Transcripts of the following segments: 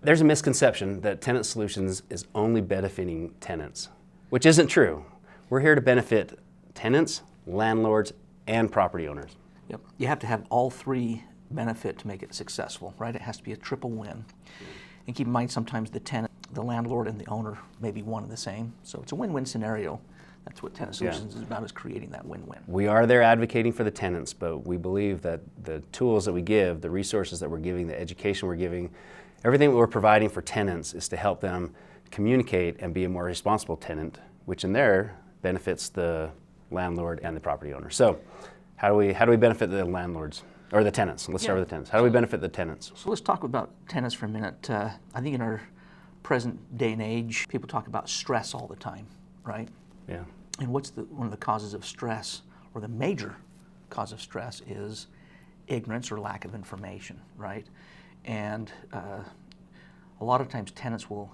There's a misconception that Tenant Solutions is only benefiting tenants, which isn't true. We're here to benefit tenants, landlords, and property owners. Yep. You have to have all three benefit to make it successful, right? It has to be a triple win. And keep in mind, sometimes the tenant, the landlord, and the owner may be one and the same. So it's a win-win scenario. That's what Tenant Solutions is about, is creating that win-win. We are there advocating for the tenants, but we believe that the tools that we give, the resources that we're giving, the education we're giving, everything that we're providing for tenants is to help them communicate and be a more responsible tenant, which in there benefits the landlord and the property owner. So how do we benefit the landlords or the tenants? Let's start with the tenants. How do we benefit the tenants? So let's talk about tenants for a minute. I think in our present day and age, people talk about stress all the time, right? Yeah. And what's one of the causes of stress, or the major cause of stress, is ignorance or lack of information, right? And a lot of times tenants will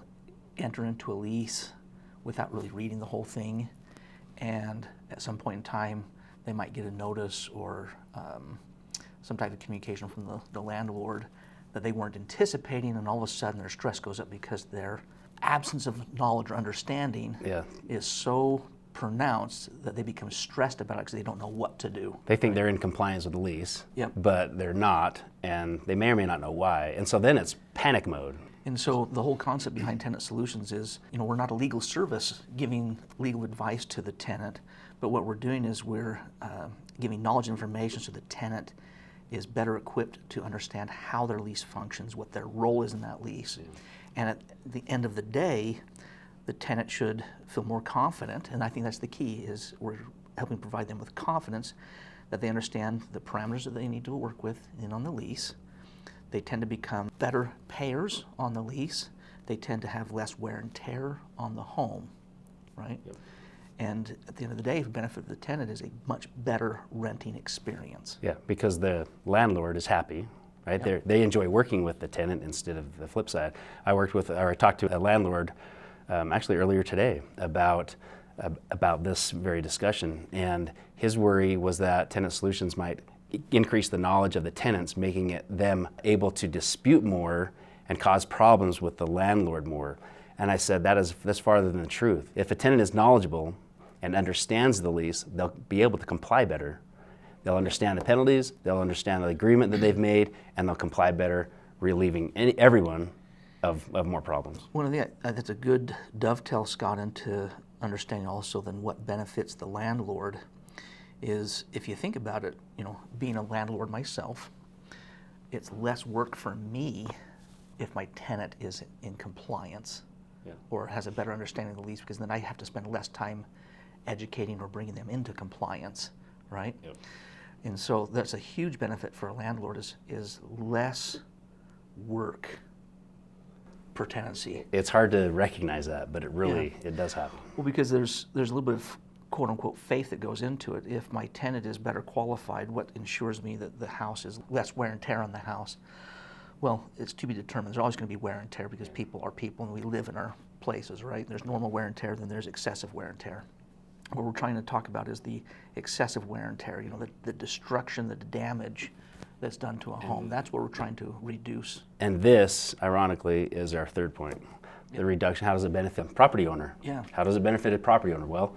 enter into a lease without really reading the whole thing, and at some point in time they might get a notice or some type of communication from the landlord that they weren't anticipating, and all of a sudden their stress goes up because their absence of knowledge or understanding is so pronounced that they become stressed about it because they don't know what to do. They think they're in compliance with the lease, Yep. but they're not, and they may or may not know why. And so then it's panic mode. And so the whole concept behind Tenant Solutions is, we're not a legal service giving legal advice to the tenant, but what we're doing is we're giving knowledge and information so the tenant is better equipped to understand how their lease functions, what their role is in that lease. And at the end of the day, the tenant should feel more confident, and I think that's the key, is we're helping provide them with confidence that they understand the parameters that they need to work with on the lease. They tend to become better payers on the lease. They tend to have less wear and tear on the home, right? Yep. And at the end of the day, the benefit of the tenant is a much better renting experience. Yeah, because the landlord is happy, right? Yep. They enjoy working with the tenant instead of the flip side. I talked to a landlord actually earlier today about this very discussion, and his worry was that Tenant Solutions might increase the knowledge of the tenants, making them able to dispute more and cause problems with the landlord more. And I said that's farther than the truth. If a tenant is knowledgeable and understands the lease, they'll be able to comply better. They'll understand the penalties, they'll understand the agreement that they've made, and they'll comply better, relieving everyone of more problems. That's a good dovetail, Scott, into understanding also then what benefits the landlord is, if you think about it, being a landlord myself, it's less work for me if my tenant is in compliance or has a better understanding of the lease, because then I have to spend less time educating or bringing them into compliance, right? Yep. And so that's a huge benefit for a landlord is less work per tenancy. It's hard to recognize that, but it does happen. Well, because there's a little bit of quote unquote faith that goes into it. If my tenant is better qualified, what ensures me that the house is less wear and tear on the house? Well, it's to be determined. There's always going to be wear and tear because people are people and we live in our places, right? There's normal wear and tear, then there's excessive wear and tear. What we're trying to talk about is the excessive wear and tear, the destruction, the damage that's done to a home. That's what we're trying to reduce. And this, ironically, is our third point. The reduction, how does it benefit the property owner? Yeah. How does it benefit a property owner? Well,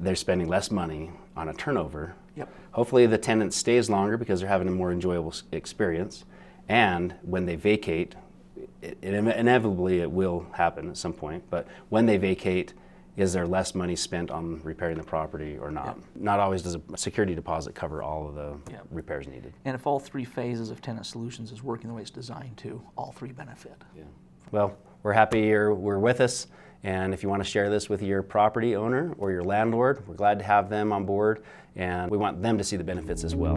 they're spending less money on a turnover. Yep. Hopefully the tenant stays longer because they're having a more enjoyable experience. And when they vacate, inevitably it will happen at some point, but when they vacate, is there less money spent on repairing the property or not? Yep. Not always does a security deposit cover all of the repairs needed. And if all three phases of Tenant Solutions is working the way it's designed to, all three benefit. Yeah. Well, we're happy you're with us. And if you want to share this with your property owner or your landlord, we're glad to have them on board, and we want them to see the benefits as well.